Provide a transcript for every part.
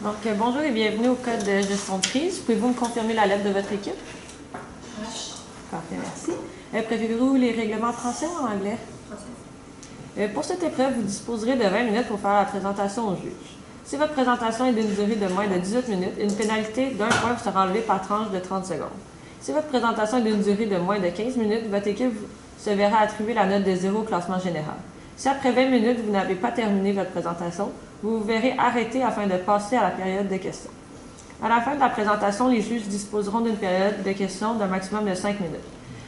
Bonjour et bienvenue au code de gestion de crise. Pouvez-vous me confirmer la lettre de votre équipe? Parfait, merci. Préférez-vous les règlements français ou en anglais? Français. Pour cette épreuve, vous disposerez de 20 minutes pour faire la présentation au juge. Si votre présentation est d'une durée de moins de 18 minutes, une pénalité d'1 point vous sera enlevée par tranche de 30 secondes. Si votre présentation est d'une durée de moins de 15 minutes, votre équipe se verra attribuer la note de 0 au classement général. Si après 20 minutes, vous n'avez pas terminé votre présentation, vous vous verrez arrêté afin de passer à la période de questions. À la fin de la présentation, les juges disposeront d'une période de questions d'un maximum de 5 minutes.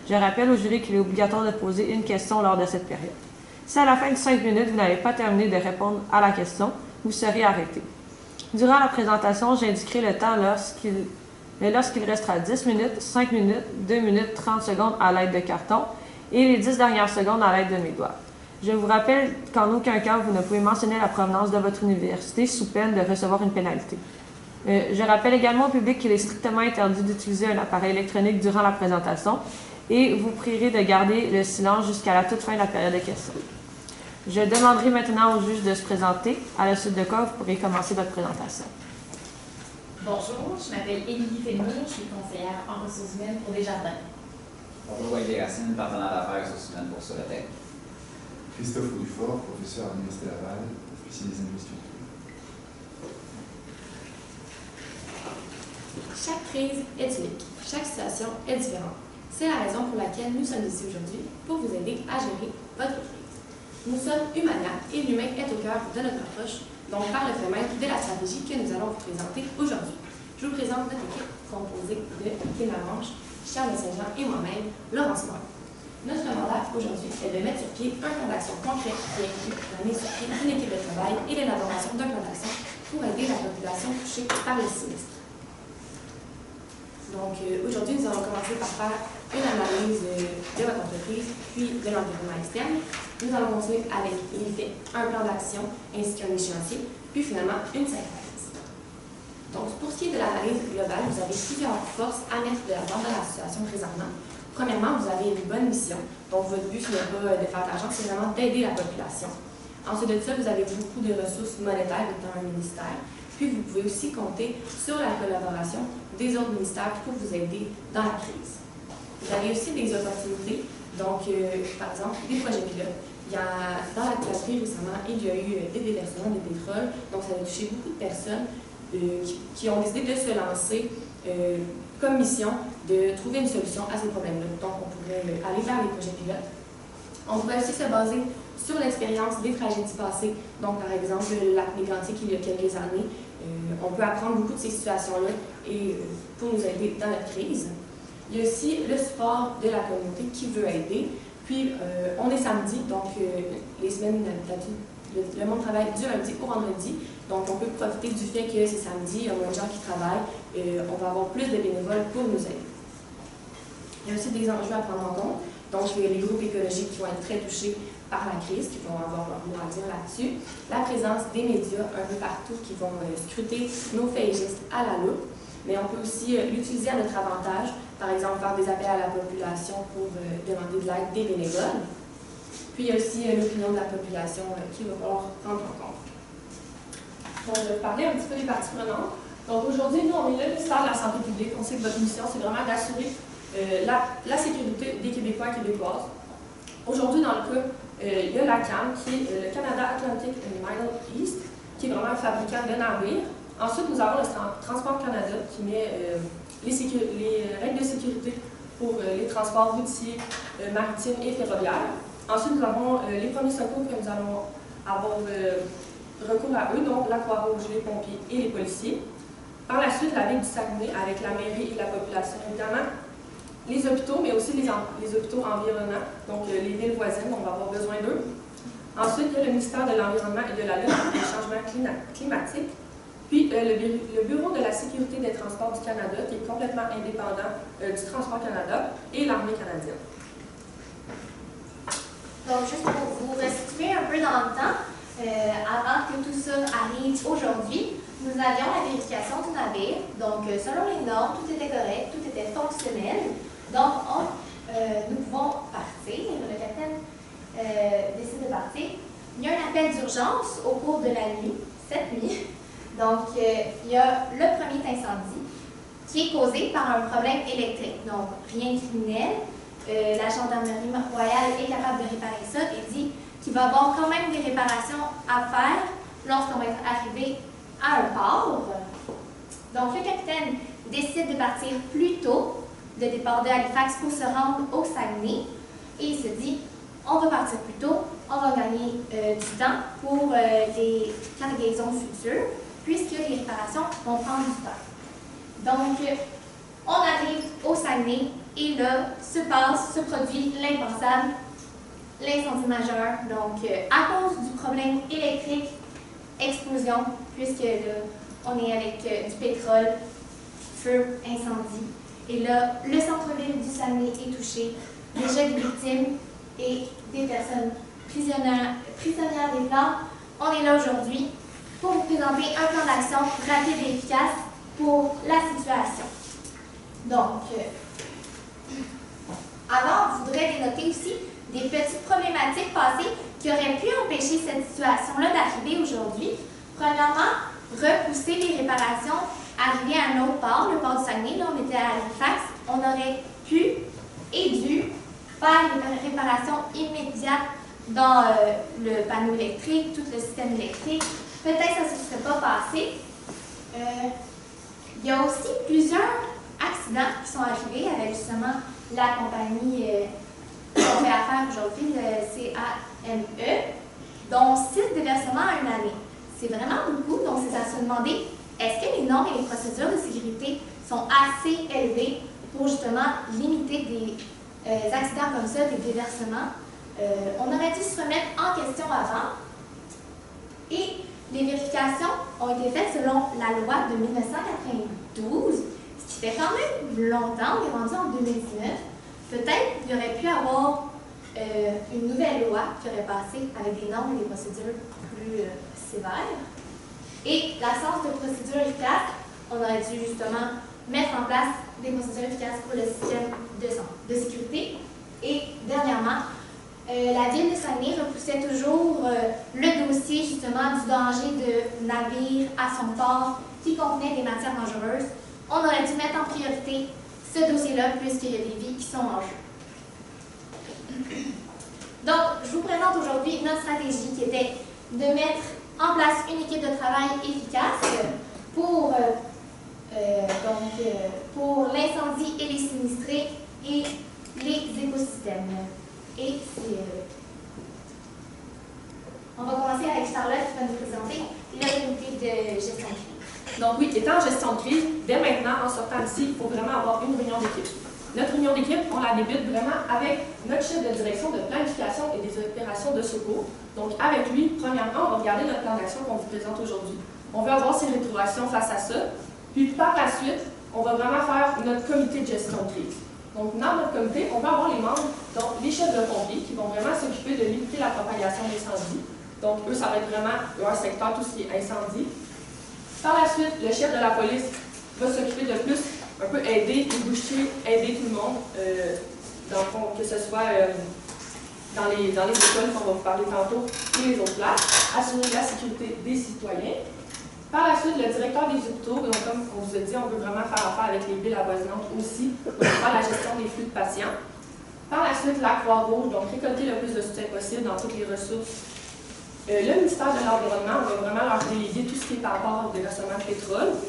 Je rappelle au jury qu'il est obligatoire de poser une question lors de cette période. Si à la fin de 5 minutes, vous n'avez pas terminé de répondre à la question, vous serez arrêté. Durant la présentation, j'indiquerai le temps lorsqu'il restera 10 minutes, 5 minutes, 2 minutes, 30 secondes à l'aide de carton et les 10 dernières secondes à l'aide de mes doigts. Je vous rappelle qu'en aucun cas, vous ne pouvez mentionner la provenance de votre université sous peine de recevoir une pénalité. Je rappelle également au public qu'il est strictement interdit d'utiliser un appareil électronique durant la présentation et vous prierez de garder le silence jusqu'à la toute fin de la période de questions. Je demanderai maintenant au juge de se présenter, à la suite de quoi vous pourrez commencer votre présentation. Bonjour, je m'appelle Émilie Fénier, je suis conseillère en ressources humaines pour Desjardins. Bonjour, Wally Racine, partenaire d'affaires ressources humaines pour Solotech. Christophe Audufort, professeur à l'Université Laval, spécialisé en gestion. Chaque crise est unique, chaque situation est différente. C'est la raison pour laquelle nous sommes ici aujourd'hui, pour vous aider à gérer votre crise. Nous sommes Humania et l'humain est au cœur de notre approche, donc par le fait même de la stratégie que nous allons vous présenter aujourd'hui. Je vous présente notre équipe composée de Kim Lamanche, Charles Saint-Jean et moi-même, Laurence Morin. Notre mandat aujourd'hui est de mettre sur pied un plan d'action concret qui inclut la mise sur pied d'une équipe de travail et l'élaboration d'un plan d'action pour aider la population touchée par le sinistre. Donc aujourd'hui, nous allons commencer par faire une analyse de votre entreprise, puis de l'environnement externe. Nous allons continuer avec les faits, un plan d'action ainsi qu'un échéancier, puis finalement une synthèse. Donc pour ce qui est de l'analyse globale, vous avez plusieurs forces à mettre de l'avant dans la situation présentement. Premièrement, vous avez une bonne mission, donc votre but ce n'est pas de faire de l'argent, c'est vraiment d'aider la population. Ensuite de ça, vous avez beaucoup de ressources monétaires étant un ministère, puis vous pouvez aussi compter sur la collaboration des autres ministères pour vous aider dans la crise. Vous avez aussi des opportunités, donc par exemple des projets pilotes. Dans la piraterie récemment, il y a eu des déversements de pétrole, donc ça a touché beaucoup de personnes qui ont décidé de se lancer comme mission de trouver une solution à ces problèmes-là. Donc, on pourrait aller vers les projets pilotes. On pourrait aussi se baser sur l'expérience des tragédies passées. Donc, par exemple, le lac Mégantic il y a quelques années. On peut apprendre beaucoup de ces situations-là et pour nous aider dans notre crise. Il y a aussi le support de la communauté qui veut aider. Puis, on est samedi, donc les semaines le monde travaille du lundi au vendredi, donc on peut profiter du fait que c'est samedi, il y a moins de gens qui travaillent, on va avoir plus de bénévoles pour nous aider. Il y a aussi des enjeux à prendre en compte, donc les groupes écologiques qui vont être très touchés par la crise, qui vont avoir leur mot à dire là-dessus, la présence des médias un peu partout qui vont scruter nos faits et gestes à la loupe, mais on peut aussi l'utiliser à notre avantage, par exemple faire des appels à la population pour demander de l'aide des bénévoles. Puis il y a aussi l'opinion de la population qu'il va falloir prendre en compte. Donc, je vais vous parler un petit peu des parties prenantes. Donc aujourd'hui, nous, on est le ministère de la Santé publique. On sait que votre mission, c'est vraiment d'assurer la sécurité des Québécois et Québécoises. Aujourd'hui, dans le cas, il y a la CAM, qui est le Canada Atlantic and Middle East, qui est vraiment un fabricant de navires. Ensuite, nous avons le Transport Canada, qui met les règles de sécurité pour les transports routiers, maritimes et ferroviaires. Ensuite, nous avons les premiers secours que nous allons avoir recours à eux, donc la Croix-Rouge, les pompiers et les policiers. Par la suite, la ville du Saguenay, avec la mairie et la population, évidemment, les hôpitaux, mais aussi les hôpitaux environnants, donc les villes voisines, on va avoir besoin d'eux. Ensuite, il y a le ministère de l'Environnement et de la lutte contre les changements climatiques. Puis, le Bureau de la sécurité des transports du Canada, qui est complètement indépendant du Transport Canada, et l'Armée canadienne. Donc, juste pour vous restituer un peu dans le temps, avant que tout ça arrive aujourd'hui, nous avions la vérification du navire. Donc, selon les normes, tout était correct, tout était fonctionnel. Donc, nous pouvons partir. Le capitaine décide de partir. Il y a un appel d'urgence au cours de la nuit, cette nuit. Donc, il y a le premier incendie qui est causé par un problème électrique. Donc, rien de criminel. La gendarmerie royale est capable de réparer ça et dit qu'il va y avoir quand même des réparations à faire lorsqu'on va être arrivé à un port. Donc, le capitaine décide de partir plus tôt de départ de Halifax pour se rendre au Saguenay et il se dit on va partir plus tôt, on va gagner du temps pour les cargaisons futures puisque les réparations vont prendre du temps. Donc, on arrive au Saguenay et là se produit l'impensable, l'incendie majeur. Donc, à cause du problème électrique, explosion, puisque là, on est avec du pétrole, feu, incendie. Et là, le centre-ville du Saguenay est touché. Déjà des victimes et des personnes prisonnières des flammes. On est là aujourd'hui pour vous présenter un plan d'action rapide et efficace pour la situation. Donc, avant, on voudrait dénoter aussi des petites problématiques passées qui auraient pu empêcher cette situation-là d'arriver aujourd'hui. Premièrement, repousser les réparations, arriver à un autre port, le port du Saguenay, là on était à Halifax, on aurait pu et dû faire les réparations immédiates dans le panneau électrique, tout le système électrique. Peut-être que ça ne se serait pas passé. Il y a aussi plusieurs accidents qui sont arrivés avec justement la compagnie qu'on fait affaire aujourd'hui, le CAME, dont 6 déversements à une année. C'est vraiment beaucoup, donc c'est à se demander, est-ce que les normes et les procédures de sécurité sont assez élevées pour justement limiter des accidents comme ça, des déversements? On aurait dû se remettre en question avant. Et les vérifications ont été faites selon la loi de 1992, ce qui fait quand même longtemps, on est rendu en 2019. Peut-être qu'il y aurait pu avoir une nouvelle loi qui aurait passé avec des normes et des procédures plus sévères. Et l'absence de procédures efficaces, on aurait dû justement mettre en place des procédures efficaces pour le système de sécurité. Et dernièrement, la ville de Saguenay repoussait toujours le dossier justement du danger de navires à son port qui contenait des matières dangereuses. On aurait dû mettre en priorité ce dossier-là puisqu'il y a des vies qui sont en jeu. Donc, je vous présente aujourd'hui notre stratégie qui était de mettre en place une équipe de travail efficace pour l'incendie et les sinistrés et les écosystèmes. Et on va commencer avec Charlotte qui va nous présenter le comité de gestion de crise. Donc oui, étant en gestion de crise, dès maintenant, en sortant d'ici, il faut vraiment avoir une réunion d'équipe. Notre réunion d'équipe, on la débute vraiment avec notre chef de direction de planification et des opérations de secours. Donc avec lui, premièrement, on va regarder notre plan d'action qu'on vous présente aujourd'hui. On veut avoir ses rétroactions face à ça. Puis par la suite, on va vraiment faire notre comité de gestion de crise. Donc, dans notre comité, on va avoir les membres, donc les chefs de pompiers, qui vont vraiment s'occuper de limiter la propagation d'incendie. Donc, eux, ça va être vraiment leur secteur, tout ce qui est incendie. Par la suite, le chef de la police va s'occuper de plus, un peu aider les bouchers, aider tout le monde, dans le fond, que ce soit dans les écoles qu'on va vous parler tantôt, et les autres places, assurer la sécurité des citoyens. Par la suite, le directeur des hôpitaux, donc comme on vous a dit, on veut vraiment faire affaire avec les villes avoisinantes aussi, pour faire la gestion des flux de patients. Par la suite, la Croix-Rouge, donc récolter le plus de soutien possible dans toutes les ressources. Le ministère de l'Environnement, on va vraiment leur déléguer tout ce qui est par rapport au déversement de pétrole.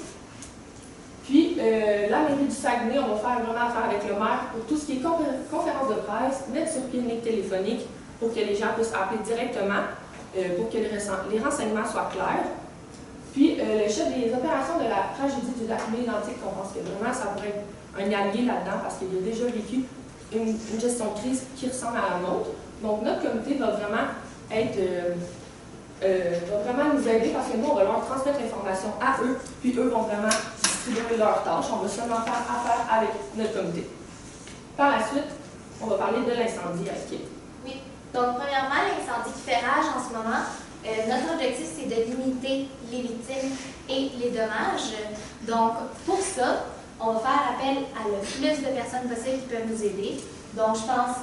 Puis, la mairie du Saguenay, on va faire vraiment affaire avec le maire pour tout ce qui est conférence de presse, mettre sur pied une ligne téléphonique pour que les gens puissent appeler directement, pour que les renseignements soient clairs. Puis, le chef des opérations de la tragédie du lac Mélantique, on pense que vraiment ça pourrait être un allié là-dedans parce qu'il a déjà vécu une gestion de crise qui ressemble à la nôtre. Donc, notre comité va vraiment nous aider parce que nous, on va leur transmettre l'information à eux, puis eux vont vraiment distribuer leurs tâches. On va seulement faire affaire avec notre comité. Par la suite, on va parler de l'incendie à Kip. Oui. Donc, premièrement, l'incendie qui fait rage en ce moment. Notre objectif, c'est de limiter les victimes et les dommages. Donc, pour ça, on va faire appel à le plus de personnes possibles qui peuvent nous aider. Donc, je pense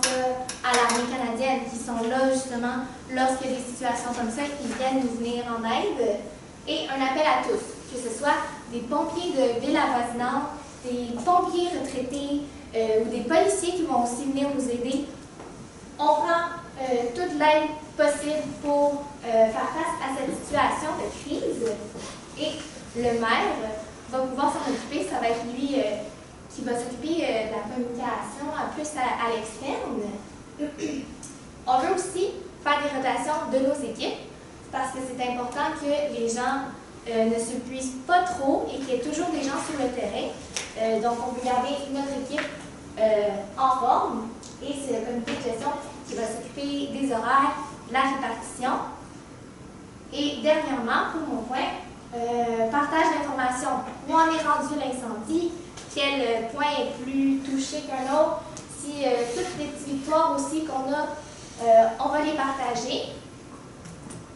à l'armée canadienne qui sont là, justement, lorsqu'il y a des situations comme ça, qui viennent nous venir en aide. Et un appel à tous. que ce soit des pompiers de villes avoisinantes, des pompiers retraités ou des policiers qui vont aussi venir nous aider. On prend toute l'aide possible pour faire face à cette situation de crise. Et le maire va pouvoir s'en occuper. Ça va être lui qui va s'occuper de la communication plus à l'externe. On veut aussi faire des rotations de nos équipes parce que c'est important que les gens ne se puissent pas trop et qu'il y ait toujours des gens sur le terrain. Donc, on peut garder notre équipe en forme et c'est le comité de gestion qui va s'occuper des horaires, de la répartition. Et dernièrement, pour mon point, partage d'informations. Où en est rendu l'incendie? Quel point est plus touché qu'un autre? Si toutes les petites victoires aussi qu'on a, on va les partager.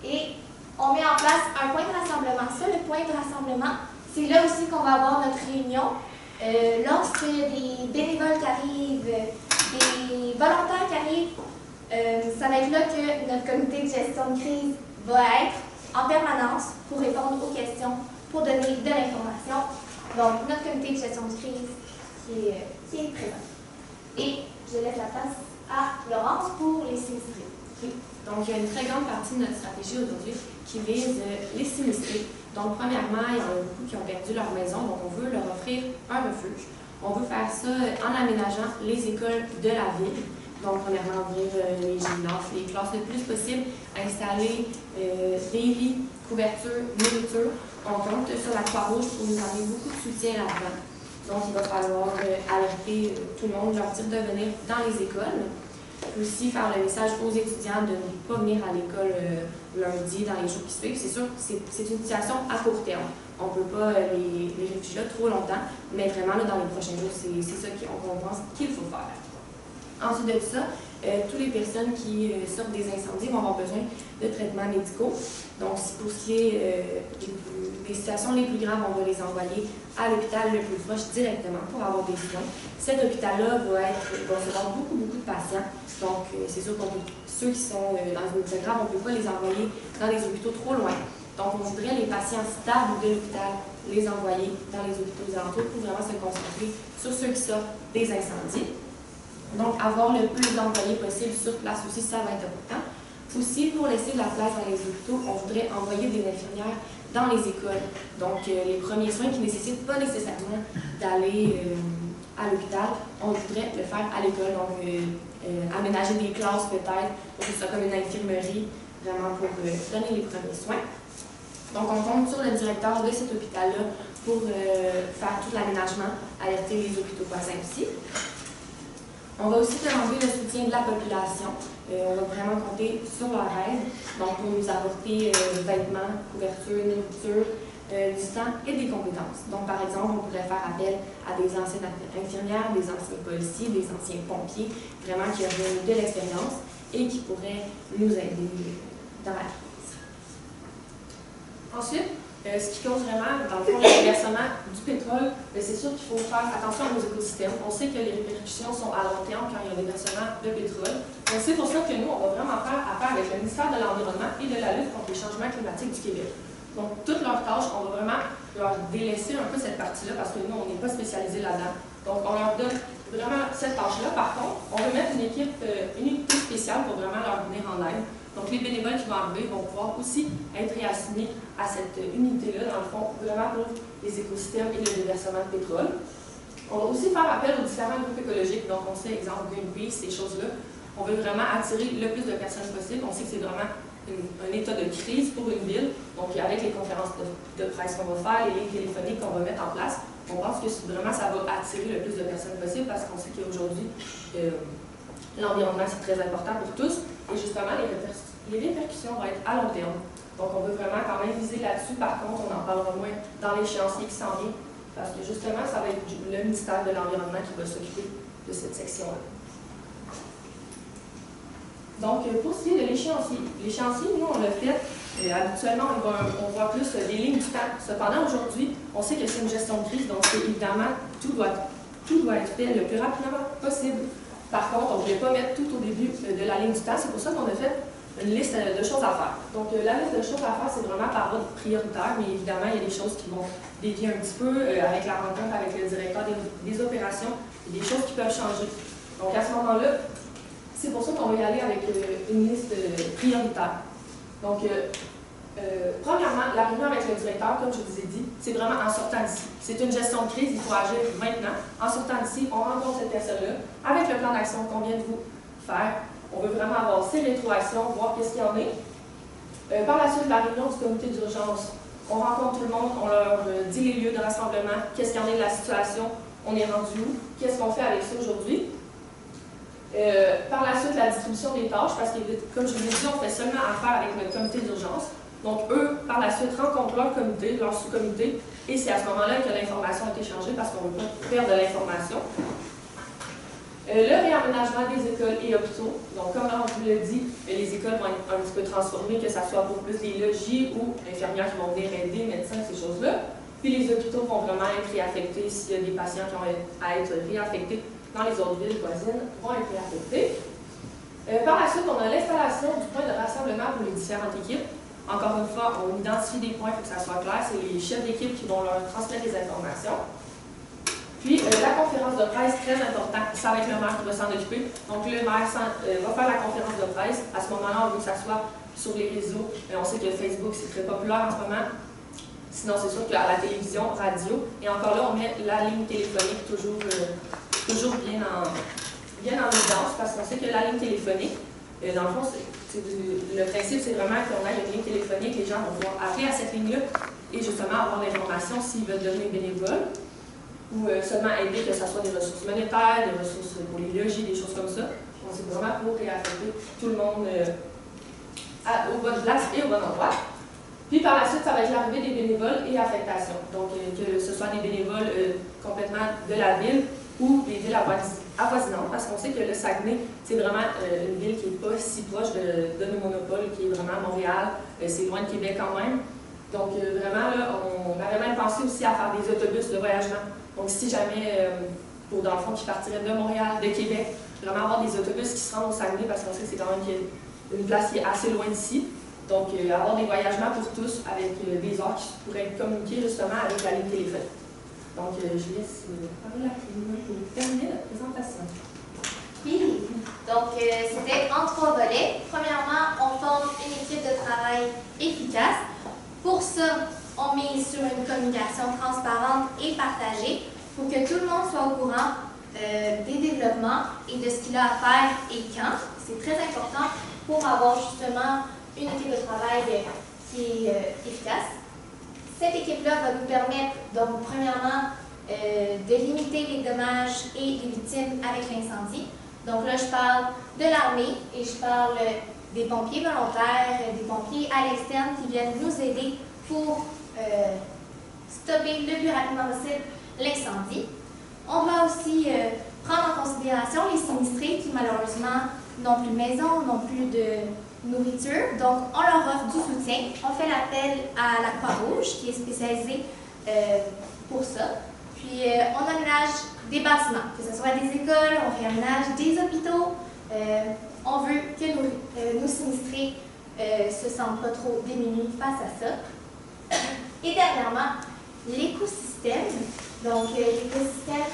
Et on met en place un point de rassemblement. Ça, le point de rassemblement, c'est là aussi qu'on va avoir notre réunion. Lorsqu'il y a des bénévoles qui arrivent, des volontaires qui arrivent, ça va être là que notre comité de gestion de crise va être en permanence pour répondre aux questions, pour donner de l'information. Donc, notre comité de gestion de crise qui est présent. Et je laisse la place à Laurence pour les sinistrés. Oui. Donc, il y a une très grande partie de notre stratégie aujourd'hui qui vise les sinistrés. Donc, premièrement, il y en a beaucoup qui ont perdu leur maison, donc on veut leur offrir un refuge. On veut faire ça en aménageant les écoles de la ville. Donc, premièrement, ouvrir les gymnases, les classes le plus possible, installer des lits, couvertures, nourriture. On compte sur la Croix-Rouge pour nous amener beaucoup de soutien là-dedans. Donc, il va falloir alerter tout le monde, leur dire de venir dans les écoles. Aussi, faire le message aux étudiants de ne pas venir à l'école lundi, dans les jours qui suivent. C'est sûr que c'est une situation à court terme. On ne peut pas les réfugier là trop longtemps, mais vraiment, là, dans les prochains jours, c'est ça qu'on pense qu'il faut faire. Ensuite de ça, toutes les personnes qui sortent des incendies vont avoir besoin de traitements médicaux. Donc, pour ce qui est des situations les plus graves, on va les envoyer à l'hôpital le plus proche directement pour avoir des soins. Cet hôpital-là va recevoir beaucoup de patients. Donc, c'est sûr que ceux qui sont dans une état grave, on ne peut pas les envoyer dans des hôpitaux trop loin. Donc, on voudrait les patients stables de l'hôpital les envoyer dans les hôpitaux alentours pour vraiment se concentrer sur ceux qui sortent des incendies. Donc, avoir le plus d'employés possible sur place aussi, ça va être important. Aussi, pour laisser de la place dans les hôpitaux, on voudrait envoyer des infirmières dans les écoles. Donc, les premiers soins qui ne nécessitent pas nécessairement d'aller à l'hôpital, on voudrait le faire à l'école. Donc, aménager des classes peut-être, pour que ce soit comme une infirmerie, vraiment pour donner les premiers soins. Donc, on compte sur le directeur de cet hôpital-là pour faire tout l'aménagement, alerter les hôpitaux voisins aussi. On va aussi demander le soutien de la population. On va vraiment compter sur leur aide, donc pour nous apporter vêtements, couverture, nourriture, du temps et des compétences. Donc, par exemple, on pourrait faire appel à des anciennes infirmières, des anciens policiers, des anciens pompiers, vraiment qui auraient de l'expérience et qui pourraient nous aider dans la crise. Ensuite, ce qui cause vraiment, dans le fond, le déversement du pétrole, c'est sûr qu'il faut faire attention à nos écosystèmes. On sait que les répercussions sont à long terme quand il y a un déversement de pétrole. Donc, c'est pour ça que nous, on va vraiment faire affaire avec le ministère de l'Environnement et de la lutte contre les changements climatiques du Québec. Donc, toutes leurs tâches, on va vraiment leur délaisser un peu cette partie-là parce que nous, on n'est pas spécialisés là-dedans. Donc, on leur donne vraiment cette tâche-là. Par contre, on veut mettre une unité spéciale pour vraiment leur venir en aide. Donc, les bénévoles qui vont arriver vont pouvoir aussi être réassignés à cette unité-là, dans le fond, vraiment pour les écosystèmes et le déversement de pétrole. On va aussi faire appel aux différents groupes écologiques. Donc, on sait, exemple, Greenpeace, ces choses-là. On veut vraiment attirer le plus de personnes possible. On sait que c'est vraiment un état de crise pour une ville. Donc, avec les conférences de presse qu'on va faire, les lignes téléphoniques qu'on va mettre en place, on pense que vraiment ça va attirer le plus de personnes possible parce qu'on sait qu'aujourd'hui, l'environnement, c'est très important pour tous. Et justement, les répercussions vont être à long terme. Donc, on veut vraiment quand même viser là-dessus. Par contre, on en parlera moins dans l'échéancier qui s'en vient. Parce que justement, ça va être le ministère de l'Environnement qui va s'occuper de cette section-là. Donc, pour ce qui est de l'échéancier, nous, on l'a fait. Habituellement, on voit plus des lignes du temps. Cependant, aujourd'hui, on sait que c'est une gestion de crise. Donc, évidemment, tout doit être fait le plus rapidement possible. Par contre, on ne voulait pas mettre tout au début de la ligne du temps. C'est pour ça qu'on a fait une liste de choses à faire. Donc, la liste de choses à faire, c'est vraiment par ordre prioritaire, mais évidemment, il y a des choses qui vont dévier un petit peu avec la rencontre avec le directeur des opérations, et des choses qui peuvent changer. Donc, à ce moment-là, c'est pour ça qu'on va y aller avec une liste prioritaire. Donc, premièrement, la réunion avec le directeur, comme je vous ai dit, c'est vraiment en sortant d'ici. C'est une gestion de crise, il faut agir maintenant. En sortant d'ici, on rencontre cette personne-là avec le plan d'action qu'on vient de vous faire. On veut vraiment avoir ces rétroactions, voir qu'est-ce qu'il y en est. Par la suite, la réunion du comité d'urgence, on rencontre tout le monde, on leur dit les lieux de rassemblement, qu'est-ce qu'il y en est de la situation, on est rendu où, qu'est-ce qu'on fait avec ça aujourd'hui. Par la suite, la distribution des tâches, parce que, comme je vous l'ai dit, on fait seulement affaire avec notre comité d'urgence. Donc, eux, par la suite, rencontrent leur comité, leur sous-comité, et c'est à ce moment-là que l'information a été changée parce qu'on ne veut pas perdre de l'information. Le réaménagement des écoles et hôpitaux. Donc, comme on vous l'a dit, les écoles vont être un petit peu transformées, que ce soit pour plus des logis ou infirmières qui vont venir aider, médecins, ces choses-là. Puis les hôpitaux vont vraiment être réaffectés s'il y a des patients qui ont à être réaffectés dans les autres villes voisines, vont être réaffectés. Par la suite, on a l'installation du point de rassemblement pour les différentes équipes. Encore une fois, on identifie des points pour que ça soit clair. C'est les chefs d'équipe qui vont leur transmettre les informations. Puis, la conférence de presse, très important, c'est avec le maire qui va s'en occuper. Donc, le maire va faire la conférence de presse. À ce moment-là, on veut que ça soit sur les réseaux. On sait que Facebook, c'est très populaire en ce moment. Sinon, c'est sûr qu'à la télévision, radio. Et encore là, on met la ligne téléphonique toujours bien en évidence, parce qu'on sait que la ligne téléphonique, dans le fond, le principe, c'est vraiment qu'on ait une ligne téléphonique. Les gens vont pouvoir appeler à cette ligne-là et justement avoir l'information s'ils veulent devenir bénévoles. Ou seulement aider, que ce soit des ressources monétaires, des ressources pour les logis, des choses comme ça. Donc, c'est vraiment pour réaffecter tout le monde aux bonnes places et au bon endroit. Puis par la suite, ça va être l'arrivée des bénévoles et affectation. Donc, que ce soit des bénévoles complètement de la ville ou des villes avoisinantes, parce qu'on sait que le Saguenay, c'est vraiment une ville qui n'est pas si proche de nos monopoles, qui est vraiment à Montréal. C'est loin de Québec quand même. Donc, vraiment, là, on avait même pensé aussi à faire des autobus de voyagement. Donc, si jamais, pour dans le fond, qui partiraient de Montréal, de Québec, vraiment avoir des autobus qui se rendent au Saguenay, parce qu'on sait que c'est quand même une place qui est assez loin d'ici. Donc, avoir des voyagements pour tous avec des heures qui pourraient communiquer justement avec la ligne téléphonique. Donc, je laisse parler la clinique pour terminer notre présentation. Oui, donc c'était en 3 volets. Premièrement, on forme une équipe de travail efficace. Pour ça, on mise sur une communication transparente et partagée pour que tout le monde soit au courant des développements et de ce qu'il a à faire et quand. C'est très important pour avoir justement une équipe de travail qui est efficace. Cette équipe-là va nous permettre, donc, premièrement, de limiter les dommages et les victimes avec l'incendie. Donc là, je parle de l'armée et je parle des pompiers volontaires, des pompiers à l'externe qui viennent nous aider pour stopper le plus rapidement possible l'incendie. On va aussi prendre en considération les sinistrés qui malheureusement n'ont plus de maison, n'ont plus de nourriture. Donc, on leur offre du soutien. On fait l'appel à la Croix-Rouge qui est spécialisée pour ça. Puis, on aménage des bâtiments, que ce soit des écoles, on réaménage des hôpitaux. On veut que nos sinistrés se sentent pas trop démunis face à ça. Et dernièrement, l'écosystème. Donc, l'écosystème,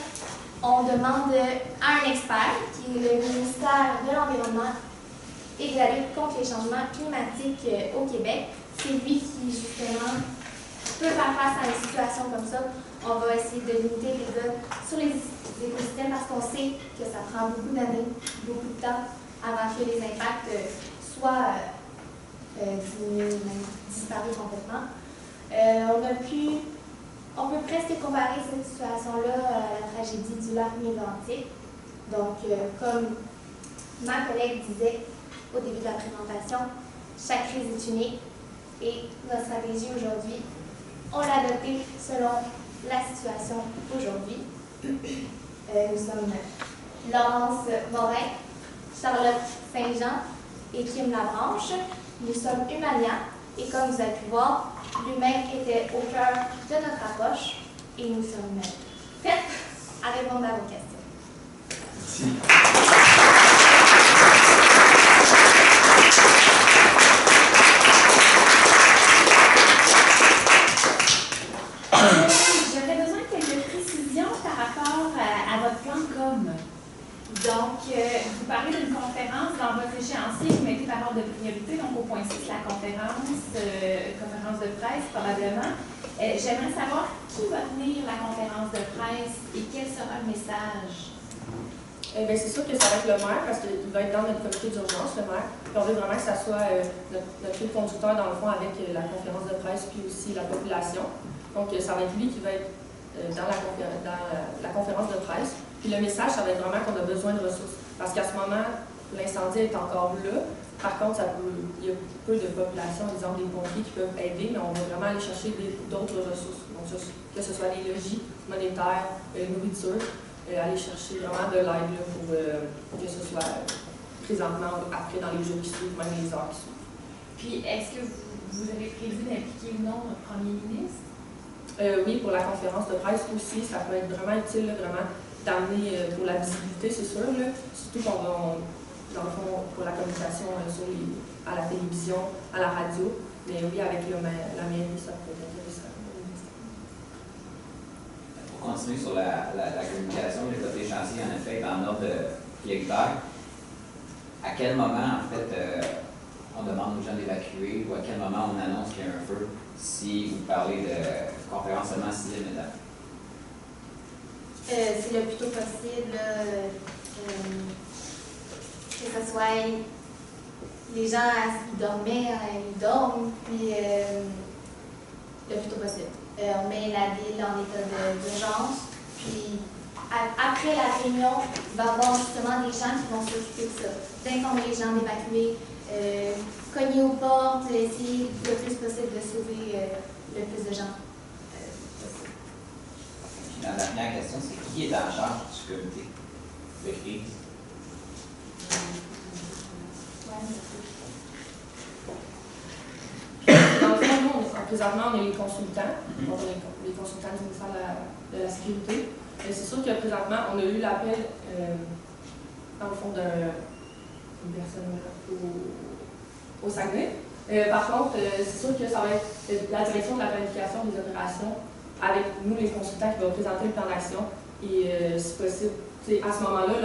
on demande à un expert, qui est le ministère de l'Environnement et de la lutte contre les changements climatiques au Québec. C'est lui qui, justement, peut faire face à une situation comme ça. On va essayer de limiter les dégâts sur les écosystèmes parce qu'on sait que ça prend beaucoup d'années, beaucoup de temps avant que les impacts soient disparus complètement. On peut presque comparer cette situation-là à la tragédie du lac Mégantic. Donc, comme ma collègue disait au début de la présentation, chaque crise est unique et notre stratégie aujourd'hui, on l'a adoptée selon la situation aujourd'hui. Nous sommes Laurence Morin, Charlotte Saint-Jean et Kim Labranche. Nous sommes Humania et comme vous avez pu voir, l'humain était au cœur de notre approche et nous sommes prêtes à répondre à vos questions. Merci. J'aurais besoin de quelques précisions par rapport à votre plan de com. Donc, vous parlez d'une conférence dans votre échéancier qui mettez par ordre de priorité, donc au point 6, la conférence de presse probablement. J'aimerais savoir qui va tenir la conférence de presse et quel sera le message? C'est sûr que ça va être le maire, parce qu'il va être dans notre comité d'urgence, le maire. Puis on veut vraiment que ça soit notre fil conducteur, dans le fond, avec la conférence de presse, puis aussi la population. Donc, ça va être lui qui va être dans la conférence de presse. Puis le message, ça va être vraiment qu'on a besoin de ressources. Parce qu'à ce moment, l'incendie est encore là. Par contre, il y a peu de population, exemple des pompiers qui peuvent aider, mais on va vraiment aller chercher d'autres ressources. Donc, que ce soit les logis, monétaires, nourriture. Aller chercher vraiment de l'aide pour que ce soit présentement, après, dans les jours qui suivent, même les heures qui suivent. Puis, est-ce que vous avez prévu d'impliquer ou non notre premier ministre? Oui, pour la conférence de presse aussi, ça peut être vraiment utile, vraiment, d'amener pour la visibilité, c'est sûr. Là. Surtout qu'on va, dans le fond, pour la communication à la télévision, à la radio. Mais oui, avec la mairie, ça peut être intéressant. Pour continuer sur la communication, le côté chantier, en effet, est en ordre prioritaire. À quel moment, en fait, on demande aux gens d'évacuer ou à quel moment on annonce qu'il y a un feu si vous parlez de conférence seulement 6e étape? C'est le plus tôt possible, que ce soit les gens ils dormaient, ils dorment, puis le plus tôt possible. On met la ville en état d'urgence, puis après la réunion, il va y avoir justement des gens qui vont s'occuper de ça, d'informer les gens, d'évacuer, cogner aux portes, essayer le plus possible de sauver le plus de gens possible. Puis la dernière question, c'est qui est en charge du comité de crise? Dans le fond, nous, présentement, on est les consultants. Donc, on est les consultants du ministère de la Sécurité. Et c'est sûr que présentement, on a eu l'appel, dans le fond, d'une personne au Saguenay. Par contre, c'est sûr que ça va être la direction de la planification des opérations avec nous, les consultants, qui va présenter le plan d'action. Et si possible, à ce moment-là,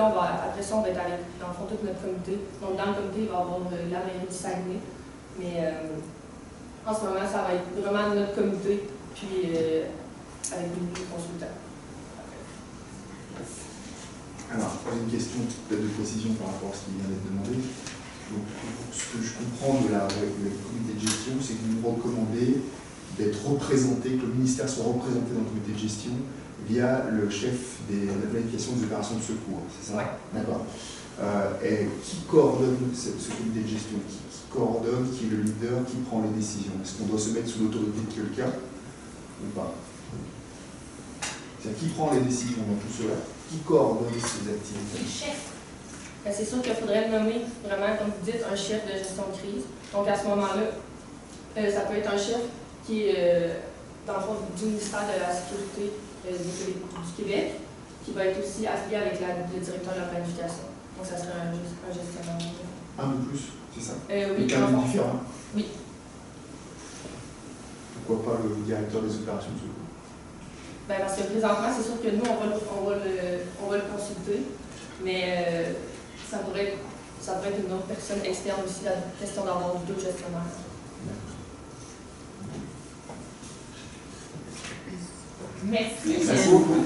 après ça, on va être avec, dans le fond, tout notre comité. Donc, dans le comité, il va y avoir la mairie du Saguenay. Mais en ce moment, ça va être vraiment notre comité, puis avec nous, les consultants. Alors, une question peut-être de précision par rapport à ce qui vient d'être demandé. Donc, ce que je comprends de la comité de gestion, c'est que vous nous recommandez d'être représenté, que le ministère soit représenté dans le comité de gestion via le chef de la planification des opérations de secours, c'est ça? Oui. D'accord. Et qui coordonne ce comité de gestion? Qui coordonne, qui est le leader, qui prend les décisions? Est-ce qu'on doit se mettre sous l'autorité de quelqu'un ou pas? C'est-à-dire, qui prend les décisions dans tout cela? Qui coordonne ces activités? Le chef. C'est sûr qu'il faudrait nommer vraiment, comme vous dites, un chef de gestion de crise. Donc à ce moment-là, ça peut être un chef qui est dans le fond du ministère de la Sécurité du Québec, qui va être aussi affilié avec le directeur de la planification. Donc ça serait un gestionnaire. Un de plus, c'est ça? Oui, quelqu'un de différent? Oui. Pourquoi pas le directeur des opérations de secours? Parce que présentement, c'est sûr que nous, on va le consulter, mais ça pourrait être une autre personne externe aussi, la question d'avoir deux gestionnaires. Merci. Merci beaucoup.